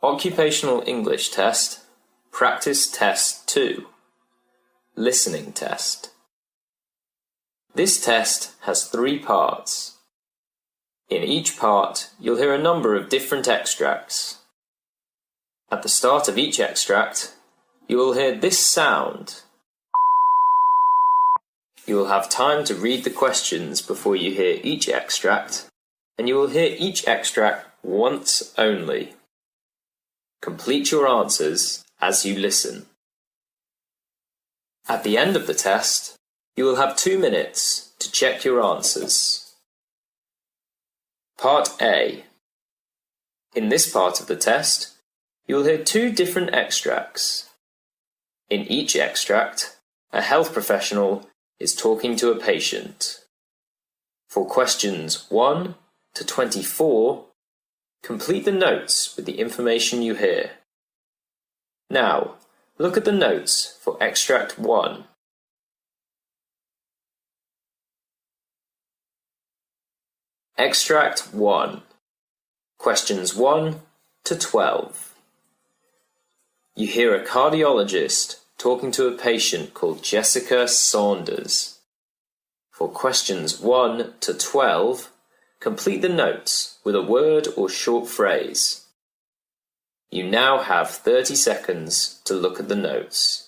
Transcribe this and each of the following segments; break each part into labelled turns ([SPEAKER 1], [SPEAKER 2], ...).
[SPEAKER 1] Occupational English Test, Practice Test 2, Listening Test. This test has 3 parts. In each part, you'll hear a number of different extracts. At the start of each extract, you will hear this sound. You will have time to read the questions before you hear each extract, and you will hear each extract once only. Complete your answers as you listen. At the end of the test, you will have 2 minutes to check your answers. Part A. In this part of the test, you will hear 2 different extracts. In each extract, a health professional is talking to a patient. For questions 1 to 24, complete the notes with the information you hear. Now, look at the notes for Extract 1. Extract 1. Questions 1 to 12. You hear a cardiologist talking to a patient called Jessica Saunders. For questions 1 to 12, complete the notes with a word or short phrase. You now have 30 seconds to look at the notes.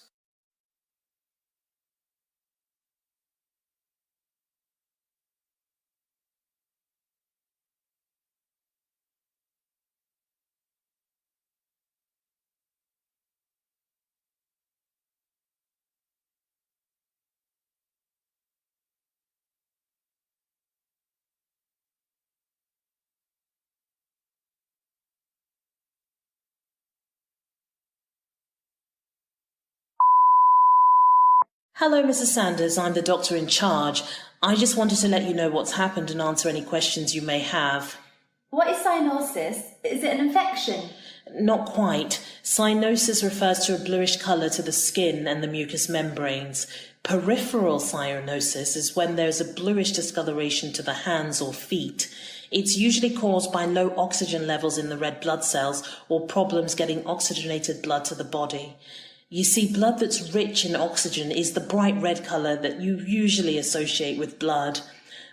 [SPEAKER 2] Hello, Mrs. Sanders. I'm the doctor in charge. I just wanted to let you know what's happened and answer any questions you may have.
[SPEAKER 3] What is cyanosis? Is it an infection?
[SPEAKER 2] Not quite. Cyanosis refers to a bluish colour to the skin and the mucous membranes. Peripheral cyanosis is when there's a bluish discoloration to the hands or feet. It's usually caused by low oxygen levels in the red blood cells or problems getting oxygenated blood to the body. You see, blood that's rich in oxygen is the bright red colour that you usually associate with blood.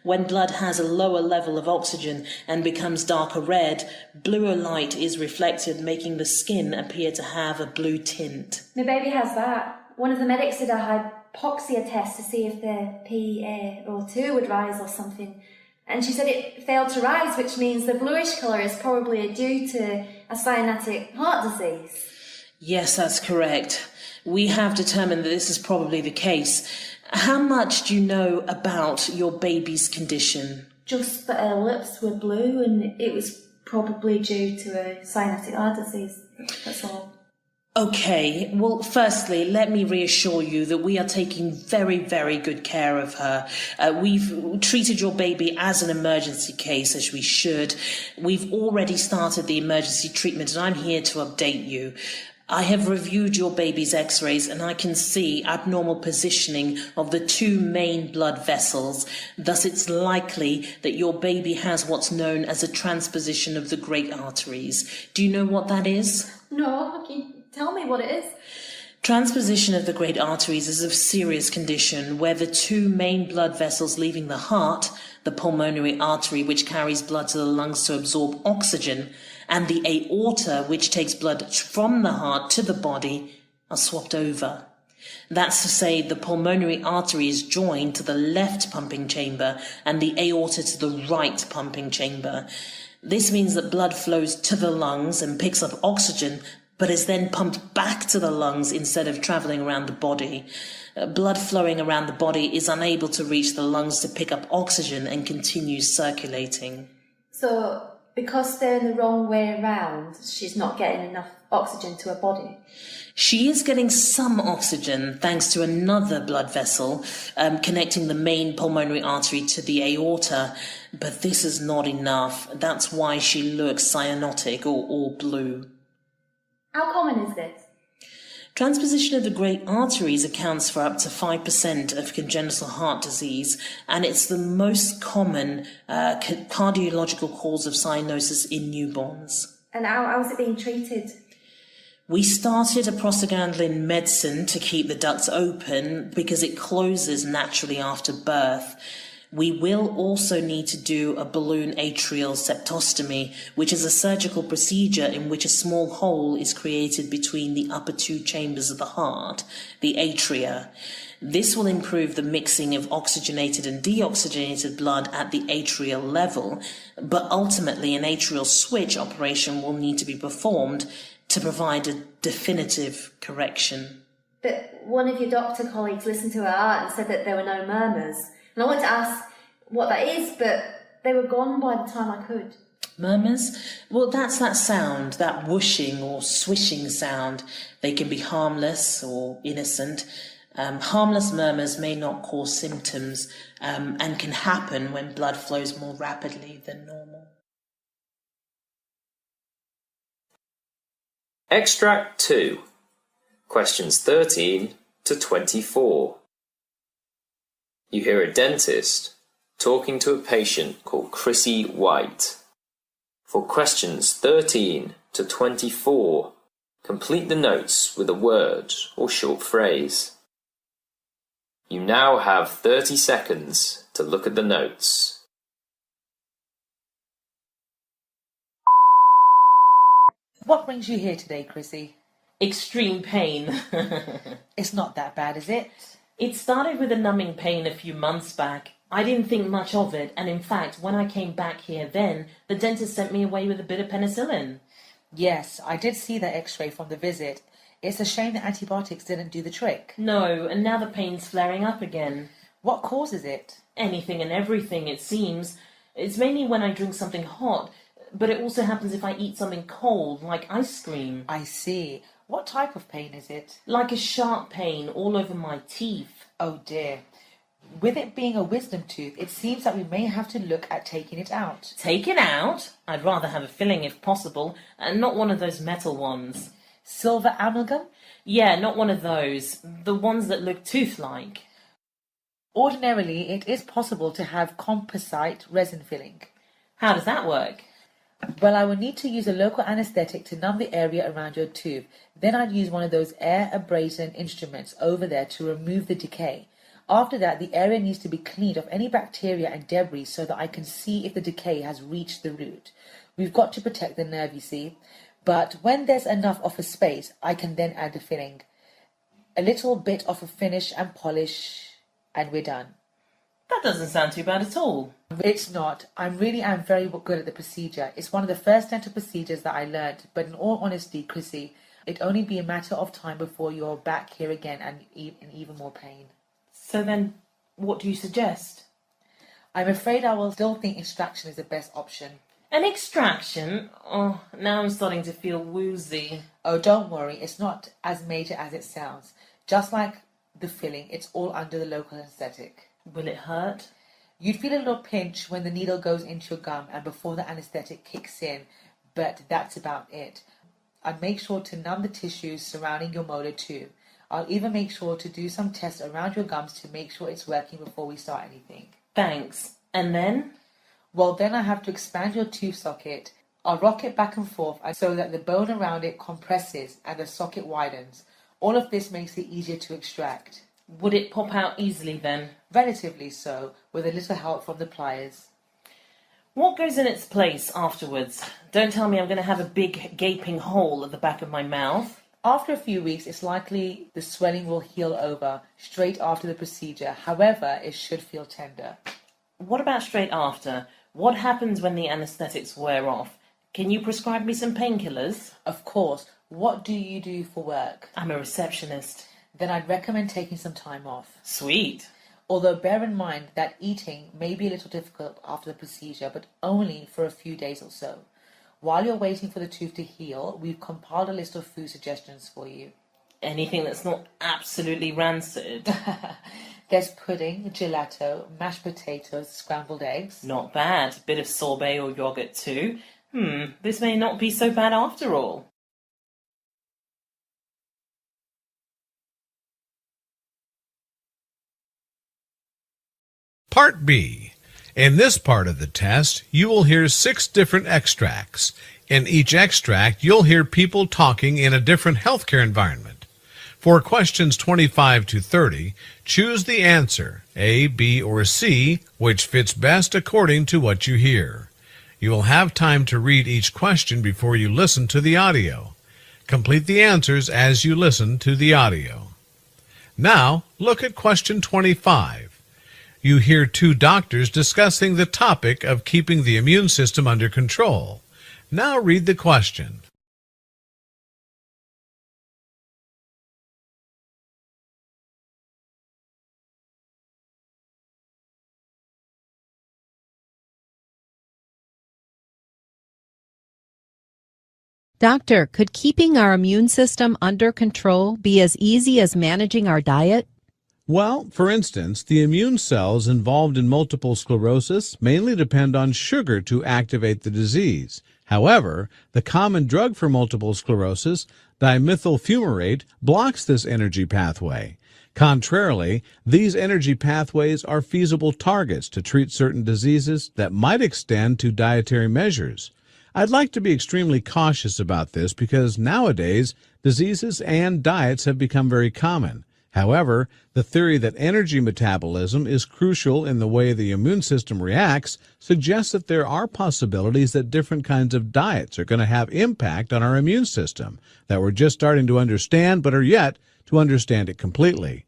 [SPEAKER 2] When blood has a lower level of oxygen and becomes darker red, bluer light is reflected, making the skin appear to have a blue tint.
[SPEAKER 3] My baby has that. One of the medics did a hypoxia test to see if the PaO2 would rise or something. And she said it failed to rise, which means the bluish colour is probably due to a cyanotic heart disease.
[SPEAKER 2] Yes, that's correct. We have determined that this is probably the case. How much do you know about your baby's condition?
[SPEAKER 3] Just that her lips were blue and it was probably due to a cyanotic heart disease. That's all.
[SPEAKER 2] Okay, well, firstly, let me reassure you that we are taking very, very good care of her. We've treated your baby as an emergency case, as we should. We've already started the emergency treatment, and I'm here to update you. I have reviewed your baby's x-rays and I can see abnormal positioning of the 2 main blood vessels. Thus, it's likely that your baby has what's known as a transposition of the great arteries. Do you know what that is?
[SPEAKER 3] No, can you tell me what it is?
[SPEAKER 2] Transposition of the great arteries is a serious condition where the 2 main blood vessels leaving the heart, the pulmonary artery which carries blood to the lungs to absorb oxygen, and the aorta, which takes blood from the heart to the body, are swapped over. That's to say, the pulmonary artery is joined to the left pumping chamber and the aorta to the right pumping chamber. This means that blood flows to the lungs and picks up oxygen, but is then pumped back to the lungs instead of travelling around the body. Blood flowing around the body is unable to reach the lungs to pick up oxygen and continues circulating.
[SPEAKER 3] So, because they're in the wrong way around, she's not getting enough oxygen to her body?
[SPEAKER 2] She is getting some oxygen thanks to another blood vessel connecting the main pulmonary artery to the aorta, but this is not enough. That's why she looks cyanotic or blue.
[SPEAKER 3] How common is this?
[SPEAKER 2] Transposition of the great arteries accounts for up to 5% of congenital heart disease, and it's the most common cardiological cause of cyanosis in newborns.
[SPEAKER 3] And how was it being treated?
[SPEAKER 2] We started a prostaglandin medicine to keep the ducts open because it closes naturally after birth. We will also need to do a balloon atrial septostomy, which is a surgical procedure in which a small hole is created between the upper two chambers of the heart, the atria. This will improve the mixing of oxygenated and deoxygenated blood at the atrial level, but ultimately an atrial switch operation will need to be performed to provide a definitive correction.
[SPEAKER 3] But one of your doctor colleagues listened to her heart and said that there were no murmurs. And I wanted to ask what that is, but they were gone by the time I could.
[SPEAKER 2] Murmurs? Well, that's that sound, that whooshing or swishing sound. They can be harmless or innocent. Harmless murmurs may not cause symptoms and can happen when blood flows more rapidly than normal.
[SPEAKER 1] Extract 2. Questions 13 to 24. You hear a dentist talking to a patient called Chrissy White. For questions 13 to 24, complete the notes with a word or short phrase. You now have 30 seconds to look at the notes.
[SPEAKER 4] What brings you here today, Chrissy?
[SPEAKER 2] Extreme pain.
[SPEAKER 4] It's not that bad, is it?
[SPEAKER 2] It started with a numbing pain a few months back. I didn't think much of it, and in fact, when I came back here then, the dentist sent me away with a bit of penicillin.
[SPEAKER 4] Yes, I did see that x-ray from the visit. It's a shame that antibiotics didn't do the trick.
[SPEAKER 2] No, and now the pain's flaring up again.
[SPEAKER 4] What causes it?
[SPEAKER 2] Anything and everything, it seems. It's mainly when I drink something hot, but it also happens if I eat something cold, like ice cream.
[SPEAKER 4] I see. What type of pain is it?
[SPEAKER 2] Like a sharp pain all over my teeth.
[SPEAKER 4] Oh dear. With it being a wisdom tooth, it seems that we may have to look at taking it out.
[SPEAKER 2] Take it out? I'd rather have a filling if possible, and not one of those metal ones.
[SPEAKER 4] Silver amalgam?
[SPEAKER 2] Yeah, not one of those. The ones that look tooth-like.
[SPEAKER 4] Ordinarily, it is possible to have composite resin filling.
[SPEAKER 2] How does that work?
[SPEAKER 4] Well, I will need to use a local anesthetic to numb the area around your tooth. Then I'd use one of those air abrasion instruments over there to remove the decay. After that, the area needs to be cleaned of any bacteria and debris so that I can see if the decay has reached the root. We've got to protect the nerve, you see. But when there's enough of a space, I can then add the filling. A little bit of a finish and polish, and we're done.
[SPEAKER 2] That doesn't sound too bad at all.
[SPEAKER 4] It's not. I really am very good at the procedure. It's one of the first dental procedures that I learned. But in all honesty, Chrissy, it'd only be a matter of time before you're back here again and in even more pain.
[SPEAKER 2] So then, what do you suggest?
[SPEAKER 4] I'm afraid I will still think extraction is the best option.
[SPEAKER 2] An extraction? Oh, now I'm starting to feel woozy.
[SPEAKER 4] Oh, don't worry. It's not as major as it sounds. Just like the filling, it's all under the local anesthetic.
[SPEAKER 2] Will it hurt?
[SPEAKER 4] You'd feel a little pinch when the needle goes into your gum and before the anesthetic kicks in, but that's about it. I'd make sure to numb the tissues surrounding your molar too. I'll even make sure to do some tests around your gums to make sure it's working before we start anything.
[SPEAKER 2] Thanks. And then?
[SPEAKER 4] Well, then I have to expand your tooth socket. I'll rock it back and forth so that the bone around it compresses and the socket widens. All of this makes it easier to extract.
[SPEAKER 2] Would it pop out easily then?
[SPEAKER 4] Relatively so, with a little help from the pliers.
[SPEAKER 2] What goes in its place afterwards? Don't tell me I'm going to have a big gaping hole at the back of my mouth.
[SPEAKER 4] After a few weeks, it's likely the swelling will heal over straight after the procedure. However, it should feel tender.
[SPEAKER 2] What about straight after? What happens when the anaesthetics wear off? Can you prescribe me some painkillers?
[SPEAKER 4] Of course. What do you do for work?
[SPEAKER 2] I'm a receptionist.
[SPEAKER 4] Then I'd recommend taking some time off.
[SPEAKER 2] Sweet.
[SPEAKER 4] Although bear in mind that eating may be a little difficult after the procedure, but only for a few days or so. While you're waiting for the tooth to heal, we've compiled a list of food suggestions for you.
[SPEAKER 2] Anything that's not absolutely rancid.
[SPEAKER 4] There's pudding, gelato, mashed potatoes, scrambled eggs.
[SPEAKER 2] Not bad. Bit of sorbet or yogurt too. This may not be so bad after all.
[SPEAKER 5] Part B. In this part of the test, you will hear 6 different extracts. In each extract, you'll hear people talking in a different healthcare environment. For questions 25 to 30, choose the answer, A, B, or C, which fits best according to what you hear. You will have time to read each question before you listen to the audio. Complete the answers as you listen to the audio. Now, look at question 25. You hear two doctors discussing the topic of keeping the immune system under control. Now read the question.
[SPEAKER 6] Doctor, could keeping our immune system under control be as easy as managing our diet?
[SPEAKER 7] Well, for instance, the immune cells involved in multiple sclerosis mainly depend on sugar to activate the disease. However, the common drug for multiple sclerosis, dimethyl fumarate, blocks this energy pathway. Contrarily, these energy pathways are feasible targets to treat certain diseases that might extend to dietary measures. I'd like to be extremely cautious about this because nowadays diseases and diets have become very common. However, the theory that energy metabolism is crucial in the way the immune system reacts suggests that there are possibilities that different kinds of diets are going to have impact on our immune system that we're just starting to understand but are yet to understand it completely.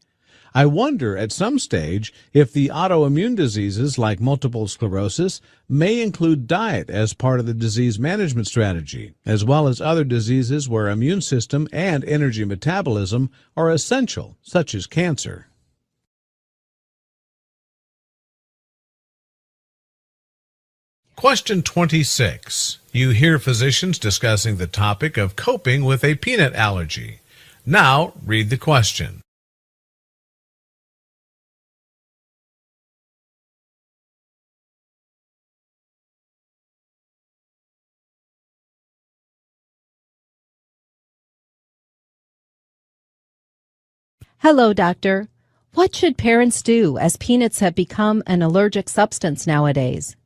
[SPEAKER 7] I wonder at some stage if the autoimmune diseases like multiple sclerosis may include diet as part of the disease management strategy, as well as other diseases where immune system and energy metabolism are essential, such as cancer.
[SPEAKER 5] Question 26. You hear physicians discussing the topic of coping with a peanut allergy. Now read the question.
[SPEAKER 6] Hello, doctor. What should parents do as peanuts have become an allergic substance nowadays?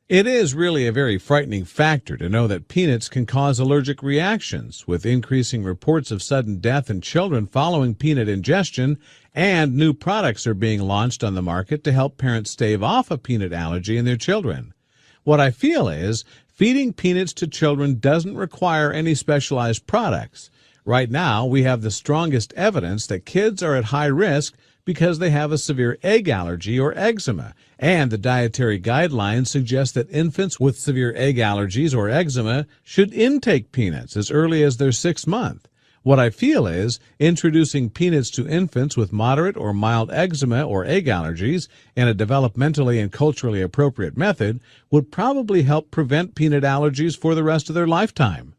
[SPEAKER 7] It is really a very frightening factor to know that peanuts can cause allergic reactions, with increasing reports of sudden death in children following peanut ingestion, and new products are being launched on the market to help parents stave off a peanut allergy in their children. What I feel is feeding peanuts to children doesn't require any specialized products. Right now, we have the strongest evidence that kids are at high risk because they have a severe egg allergy or eczema, and the dietary guidelines suggest that infants with severe egg allergies or eczema should intake peanuts as early as their 6th month. What I feel is introducing peanuts to infants with moderate or mild eczema or egg allergies in a developmentally and culturally appropriate method would probably help prevent peanut allergies for the rest of their lifetime.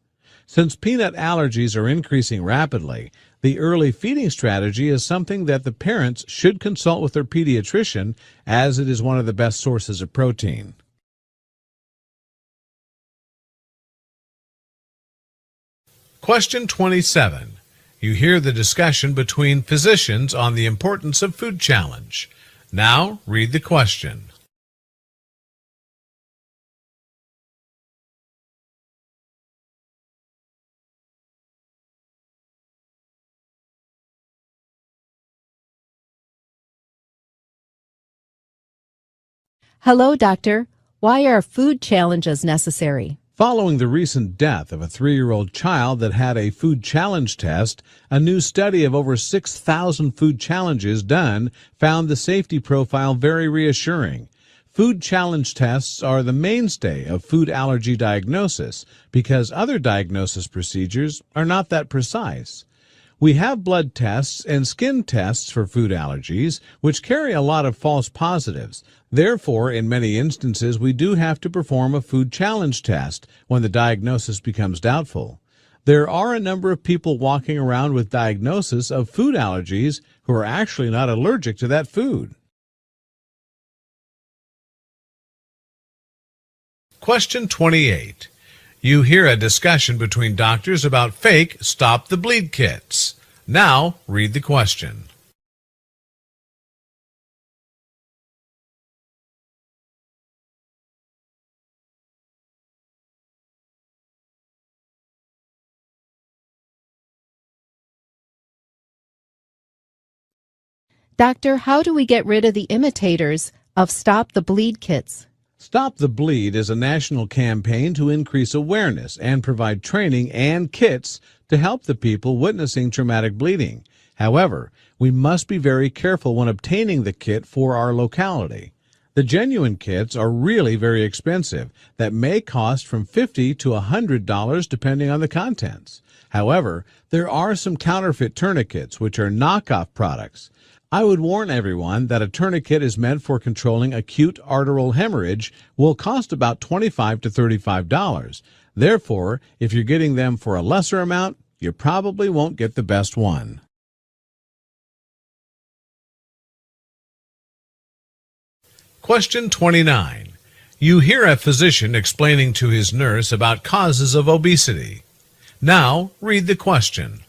[SPEAKER 7] Since peanut allergies are increasing rapidly, the early feeding strategy is something that the parents should consult with their pediatrician, as it is one of the best sources of protein.
[SPEAKER 5] Question 27. You hear the discussion between physicians on the importance of food challenge. Now read the question.
[SPEAKER 6] Hello, doctor. Why are food challenges necessary?
[SPEAKER 7] Following the recent death of a 3-year-old child that had a food challenge test, a new study of over 6,000 food challenges done found the safety profile very reassuring. Food challenge tests are the mainstay of food allergy diagnosis because other diagnosis procedures are not that precise. We have blood tests and skin tests for food allergies, which carry a lot of false positives. Therefore, in many instances, we do have to perform a food challenge test when the diagnosis becomes doubtful. There are a number of people walking around with diagnosis of food allergies who are actually not allergic to that food.
[SPEAKER 5] Question 28. You hear a discussion between doctors about fake Stop the Bleed kits. Now read the question.
[SPEAKER 6] Doctor, how do we get rid of the imitators of Stop the Bleed kits?
[SPEAKER 7] Stop the Bleed is a national campaign to increase awareness and provide training and kits to help the people witnessing traumatic bleeding. However, we must be very careful when obtaining the kit for our locality. The genuine kits are really very expensive, that may cost from $50 to $100 depending on the contents. However, there are some counterfeit tourniquets which are knockoff products. I would warn everyone that a tourniquet is meant for controlling acute arterial hemorrhage, will cost about $25 to $35. Therefore, if you're getting them for a lesser amount, you probably won't get the best one.
[SPEAKER 5] Question 29. You hear a physician explaining to his nurse about causes of obesity. Now read the question.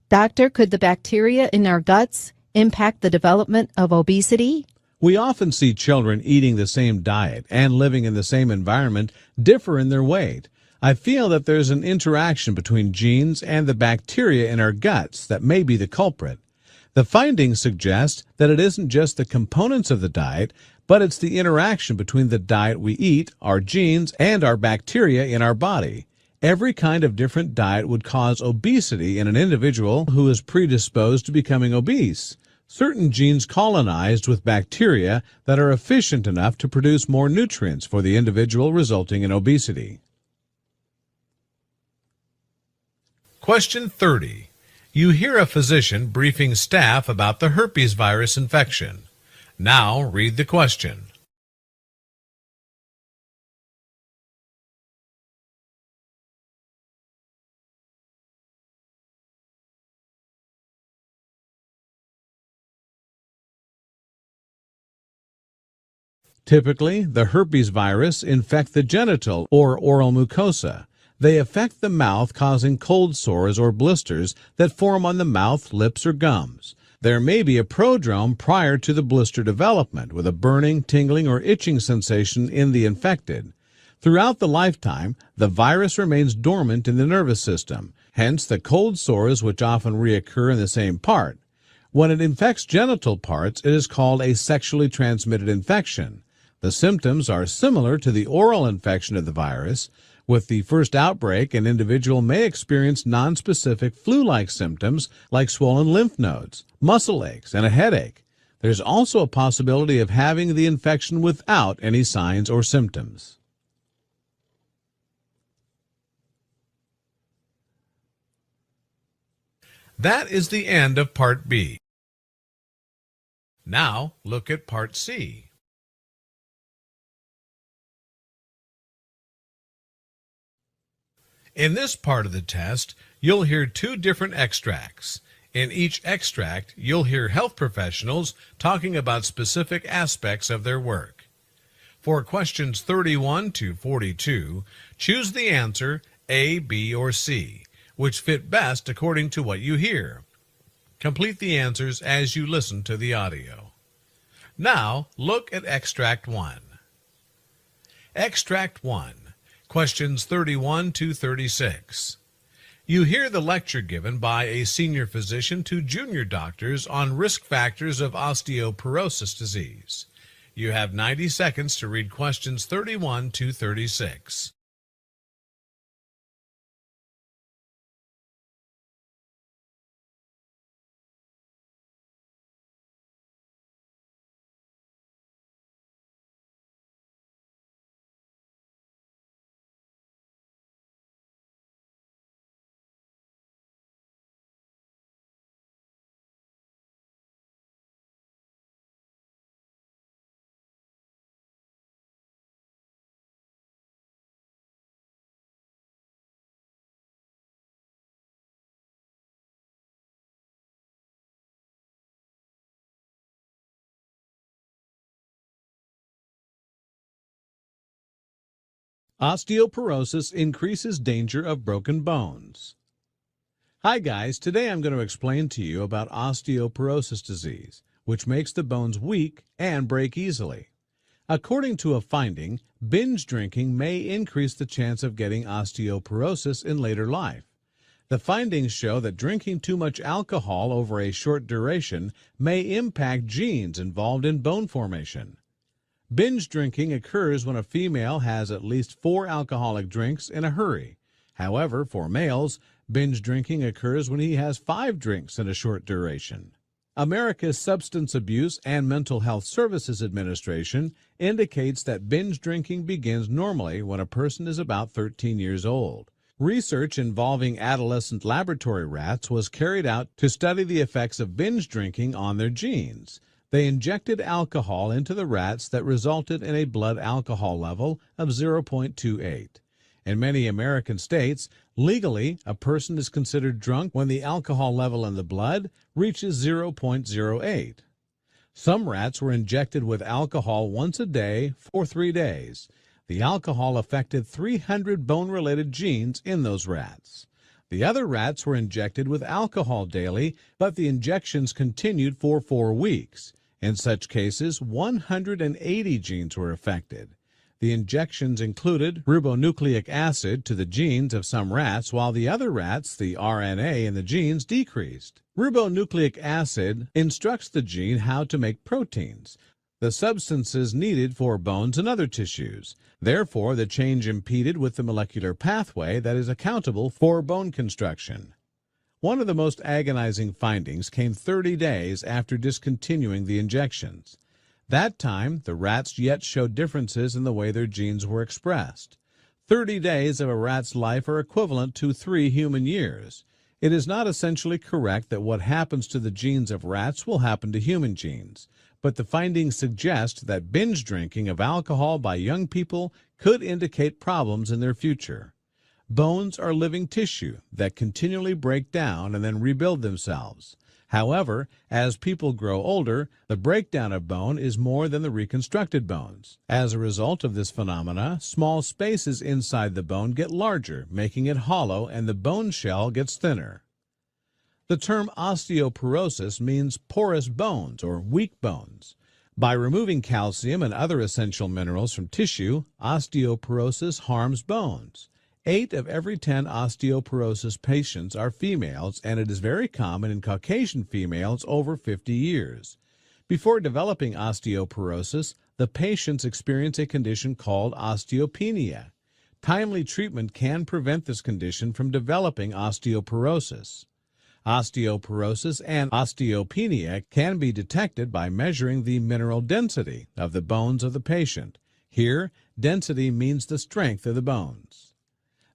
[SPEAKER 6] Doctor, could the bacteria in our guts impact the development of obesity?
[SPEAKER 7] We often see children eating the same diet and living in the same environment differ in their weight. I feel that there's an interaction between genes and the bacteria in our guts that may be the culprit. The findings suggest that it isn't just the components of the diet, but it's the interaction between the diet we eat, our genes, and our bacteria in our body. Every kind of different diet would cause obesity in an individual who is predisposed to becoming obese. Certain genes colonized with bacteria that are efficient enough to produce more nutrients for the individual, resulting in obesity.
[SPEAKER 5] Question 30. You hear a physician briefing staff about the herpes virus infection. Now read the question.
[SPEAKER 7] Typically, the herpes virus infect the genital or oral mucosa. They affect the mouth, causing cold sores or blisters that form on the mouth, lips, or gums. There may be a prodrome prior to the blister development with a burning, tingling, or itching sensation in the infected. Throughout the lifetime, the virus remains dormant in the nervous system, hence the cold sores which often reoccur in the same part. When it infects genital parts, it is called a sexually transmitted infection. The symptoms are similar to the oral infection of the virus. With the first outbreak, an individual may experience nonspecific flu-like symptoms like swollen lymph nodes, muscle aches, and a headache. There's also a possibility of having the infection without any signs or symptoms.
[SPEAKER 5] That is the end of Part B. Now look at Part C. In this part of the test, you'll hear two different extracts. In each extract, you'll hear health professionals talking about specific aspects of their work. For questions 31 to 42, choose the answer A, B, or C, which fit best according to what you hear. Complete the answers as you listen to the audio. Now, look at Extract 1. Extract 1. Questions 31 to 36. You hear the lecture given by a senior physician to junior doctors on risk factors of osteoporosis disease. You have 90 seconds to read questions 31 to 36.
[SPEAKER 7] Osteoporosis increases danger of broken bones. Hi guys, today I'm going to explain to you about osteoporosis disease. which makes the bones weak and break easily. According to a finding, binge drinking may increase the chance of getting osteoporosis in later life. The findings show that drinking too much alcohol over a short duration may impact genes involved in bone formation. Binge drinking occurs when a female has at least 4 alcoholic drinks in a hurry. However, for males, binge drinking occurs when he has 5 drinks in a short duration. America's Substance Abuse and Mental Health Services Administration indicates that binge drinking begins normally when a person is about 13 years old. Research involving adolescent laboratory rats was carried out to study the effects of binge drinking on their genes. They injected alcohol into the rats that resulted in a blood alcohol level of 0.28. In many American states, legally, a person is considered drunk when the alcohol level in the blood reaches 0.08. Some rats were injected with alcohol once a day for 3 days. The alcohol affected 300 bone-related genes in those rats. The other rats were injected with alcohol daily, but the injections continued for 4 weeks. In such cases, 180 genes were affected. The injections included ribonucleic acid to the genes of some rats, while the other rats, the RNA in the genes, decreased. Ribonucleic acid instructs the gene how to make proteins, the substances needed for bones and other tissues. Therefore, the change impeded with the molecular pathway that is accountable for bone construction. One of the most agonizing findings came 30 days after discontinuing the injections. That time, the rats yet showed differences in the way their genes were expressed. 30 days of a rat's life are equivalent to 3 human years. It is not essentially correct that what happens to the genes of rats will happen to human genes, but the findings suggest that binge drinking of alcohol by young people could indicate problems in their future. Bones are living tissue that continually break down and then rebuild themselves. However, as people grow older, the breakdown of bone is more than the reconstructed bones. As a result of this phenomena, small spaces inside the bone get larger, making it hollow, and the bone shell gets thinner. The term osteoporosis means porous bones or weak bones. By removing calcium and other essential minerals from tissue, osteoporosis harms bones. 8 of every 10 osteoporosis patients are females, and it is very common in Caucasian females over 50 years. Before developing osteoporosis, the patients experience a condition called osteopenia. Timely treatment can prevent this condition from developing osteoporosis. Osteoporosis and osteopenia can be detected by measuring the mineral density of the bones of the patient. Here, density means the strength of the bones.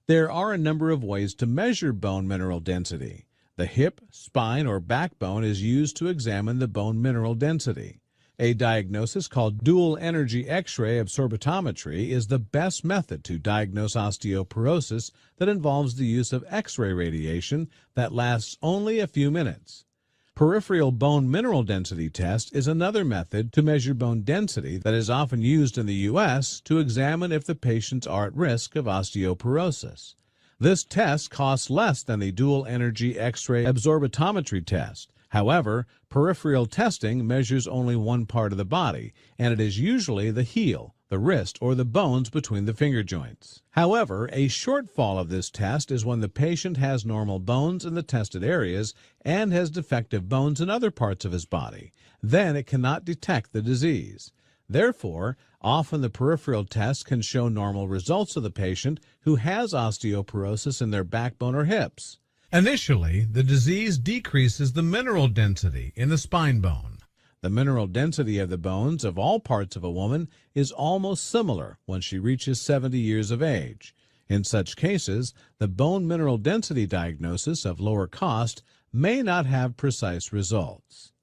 [SPEAKER 7] There are a number of ways to measure bone mineral density. The hip, spine, or backbone is used to examine the bone mineral density. A diagnosis called dual energy X-ray absorptiometry is the best method to diagnose osteoporosis that involves the use of X-ray radiation that lasts only a few minutes. Peripheral bone mineral density test is another method to measure bone density that is often used in the U.S. to examine if the patients are at risk of osteoporosis. This test costs less than the dual energy X-ray absorptiometry test. However, peripheral testing measures only one part of the body, and it is usually the heel, the wrist, or the bones between the finger joints. However, a shortfall of this test is when the patient has normal bones in the tested areas and has defective bones in other parts of his body. Then it cannot detect the disease. Therefore, often the peripheral test can show normal results of the patient who has osteoporosis in their backbone or hips.
[SPEAKER 5] Initially, the disease decreases the mineral density in the spine bone.
[SPEAKER 7] The mineral density of the bones of all parts of a woman is almost similar when she reaches 70 years of age. In such cases, the bone mineral density diagnosis of lower cost may not have precise results.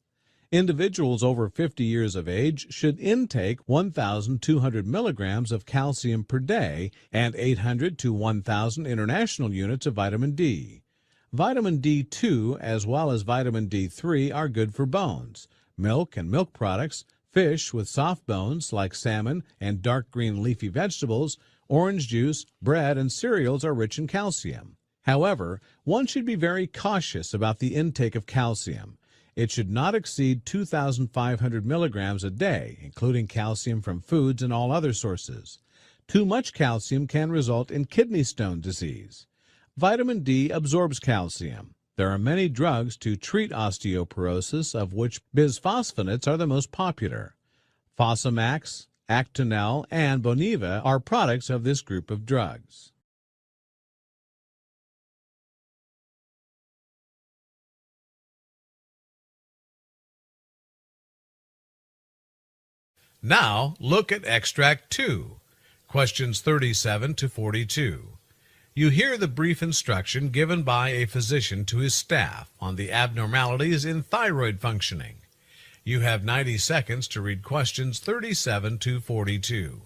[SPEAKER 7] Individuals over 50 years of age should intake 1,200 milligrams of calcium per day and 800 to 1,000 international units of vitamin D. Vitamin D2 as well as vitamin D3 are good for bones. Milk and milk products, fish with soft bones like salmon and dark green leafy vegetables, orange juice, bread, and cereals are rich in calcium. However, one should be very cautious about the intake of calcium. It should not exceed 2,500 milligrams a day, including calcium from foods and all other sources. Too much calcium can result in kidney stone disease. Vitamin D absorbs calcium. There are many drugs to treat osteoporosis, of which bisphosphonates are the most popular. Fosamax, Actonel, and Boniva are products of this group of drugs.
[SPEAKER 5] Now look at Extract 2, questions 37 to 42. You hear the brief instruction given by a physician to his staff on the abnormalities in thyroid functioning. You have 90 seconds to read questions 37 to 42.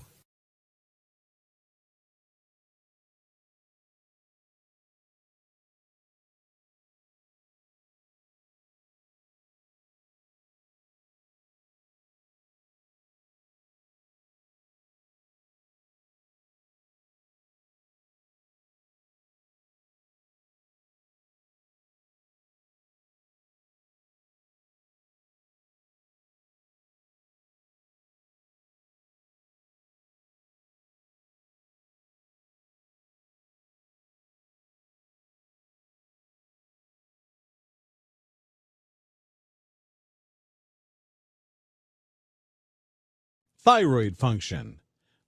[SPEAKER 7] Thyroid function.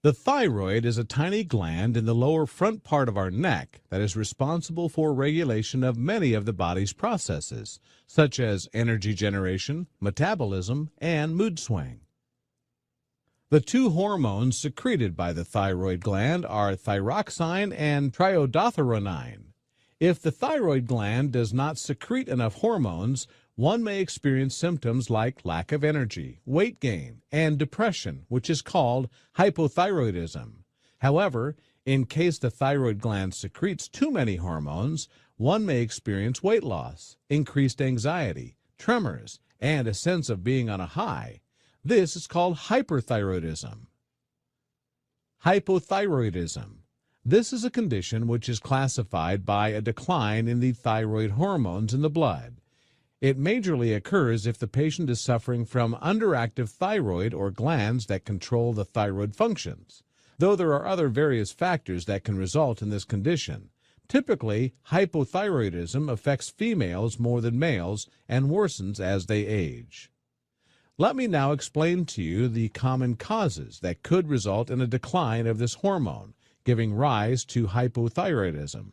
[SPEAKER 7] The thyroid is a tiny gland in the lower front part of our neck that is responsible for regulation of many of the body's processes, such as energy generation, metabolism, and mood swing. The two hormones secreted by the thyroid gland are thyroxine and triiodothyronine. If the thyroid gland does not secrete enough hormones, one may experience symptoms like lack of energy, weight gain, and depression, which is called hypothyroidism. However, in case the thyroid gland secretes too many hormones, one may experience weight loss, increased anxiety, tremors, and a sense of being on a high. This is called hyperthyroidism. Hypothyroidism. This is a condition which is classified by a decline in the thyroid hormones in the blood. It majorly occurs if the patient is suffering from underactive thyroid or glands that control the thyroid functions, though there are other various factors that can result in this condition. Typically, hypothyroidism affects females more than males and worsens as they age. Let me now explain to you the common causes that could result in a decline of this hormone, giving rise to hypothyroidism.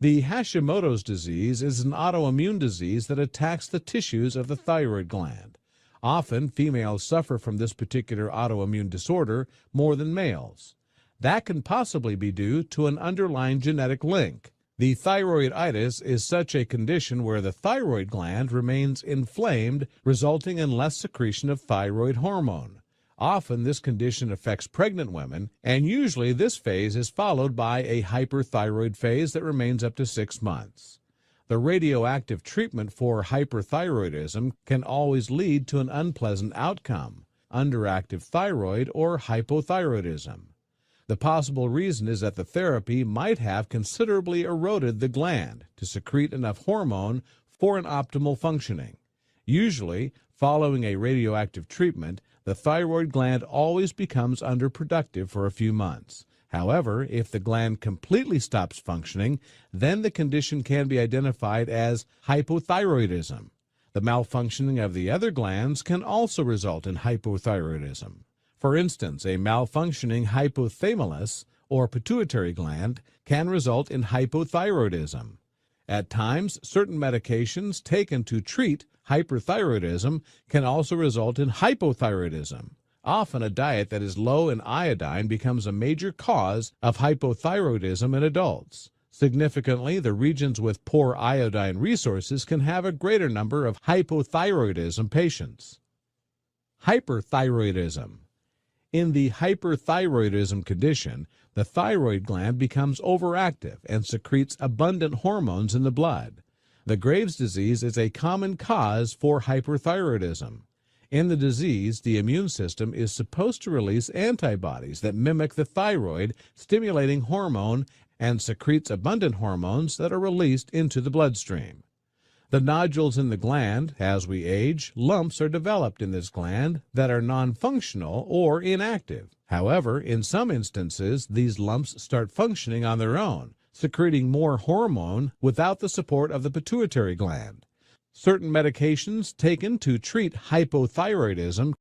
[SPEAKER 7] The Hashimoto's disease is an autoimmune disease that attacks the tissues of the thyroid gland. Often, females suffer from this particular autoimmune disorder more than males. That can possibly be due to an underlying genetic link. The thyroiditis is such a condition where the thyroid gland remains inflamed, resulting in less secretion of thyroid hormone. Often this condition affects pregnant women, and usually this phase is followed by a hyperthyroid phase that remains up to 6 months. The radioactive treatment for hyperthyroidism can always lead to an unpleasant outcome, underactive thyroid or hypothyroidism. The possible reason is that the therapy might have considerably eroded the gland to secrete enough hormone for an optimal functioning. Usually, following a radioactive treatment, the thyroid gland always becomes underproductive for a few months. However, if the gland completely stops functioning, then the condition can be identified as hypothyroidism. The malfunctioning of the other glands can also result in hypothyroidism. For instance, a malfunctioning hypothalamus or pituitary gland can result in hypothyroidism. At times, certain medications taken to treat hyperthyroidism can also result in hypothyroidism. Often a diet that is low in iodine becomes a major cause of hypothyroidism in adults. Significantly, the regions with poor iodine resources can have a greater number of hypothyroidism patients. Hyperthyroidism. In the hyperthyroidism condition, the thyroid gland becomes overactive and secretes abundant hormones in the blood. The Graves' disease is a common cause for hyperthyroidism. In the disease, the immune system is supposed to release antibodies that mimic the thyroid-stimulating hormone and secretes abundant hormones that are released into the bloodstream. The nodules in the gland, as we age, lumps are developed in this gland that are non-functional or inactive. However, in some instances, these lumps start functioning on their own, secreting more hormone without the support of the pituitary gland. Certain medications taken to treat hypothyroidism